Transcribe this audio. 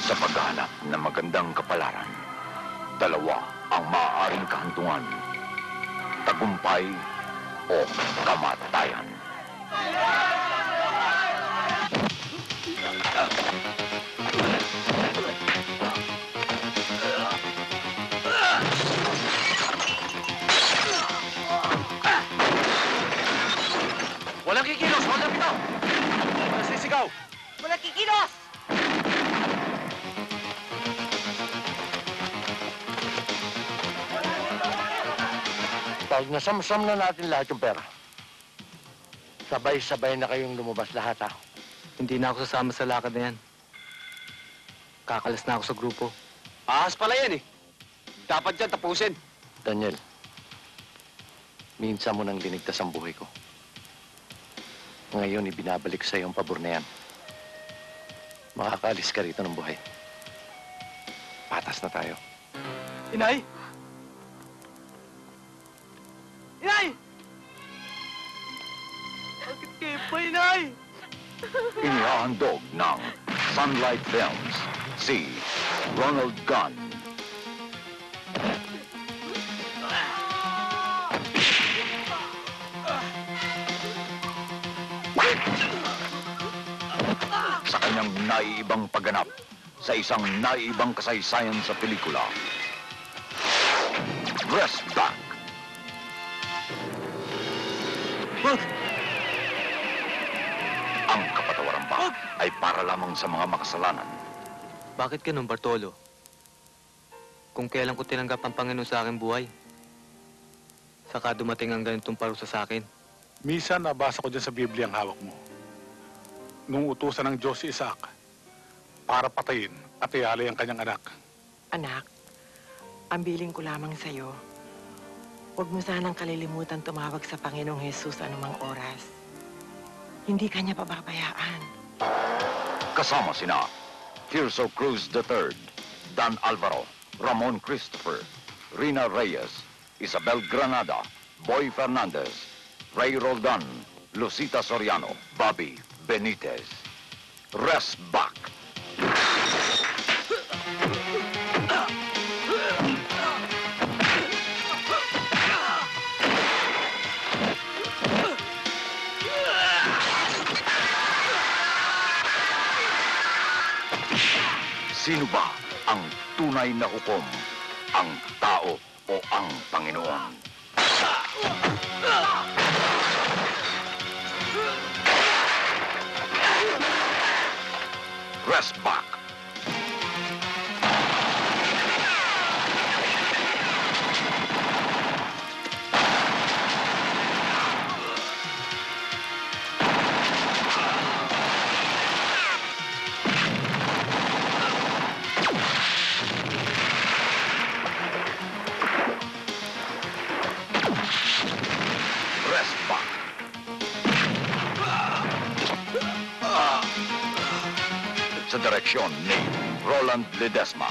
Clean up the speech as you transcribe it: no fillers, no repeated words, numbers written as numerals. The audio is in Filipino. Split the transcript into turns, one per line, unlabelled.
Sa paghahanap ng magandang kapalaran, dalawa ang maaaring kahantungan. Tagumpay o kamatayan.
Walang kikilos! Walang ito! Nasisigaw!
Walang kikilos!
Pag nasamsam na natin lahat yung pera, sabay-sabay na kayong lumabas lahat, ha?
Hindi na ako sasama sa lakad na yan. Kakalas na ako sa grupo.
Ahas pala yan eh. Dapat dyan tapusin.
Daniel, minsan mo nang linigtas ang buhay ko. Ngayon, ibinabalik sa ang pabor na yan. Makakaalis ka rito ng buhay. Patas na tayo.
Inay! Inay! Bakit kayo pa, Inay?
Inihahandog ng Sunlight Films si Ronald Gunn. Sa kanyang naiibang pagganap sa isang naiibang kasaysayan sa pelikula, Dress Back. Ang kapatawaran ba ay para lamang sa mga makasalanan.
Bakit ganun, Bartolo? Kung kailan ko tinanggap ang Panginoon sa aking buhay, saka dumating ang ganitong parusa sa akin.
Misa nabasa ko dyan sa Biblia ang hawak mo. Nung utusan ng Diyos si Isaac para patayin at ialay ang kanyang anak.
Anak, ang biling ko lamang sa'yo, huwag mo sanang kalilimutan tumawag sa Panginoong Jesus anumang oras. Hindi kanya pababayaan.
Kasama sina Tirso Cruz III, Dan Alvaro, Ramon Christopher, Rina Reyes, Isabel Granada, Boy Fernandez, Ray Roldan, Lucita Soriano, Bobby Benitez. Rest back. Sino ba ang tunay na hukom? Ang tao o ang Panginoon? Rest back. Rest back. Sa direksyon ni Roland Ledesma.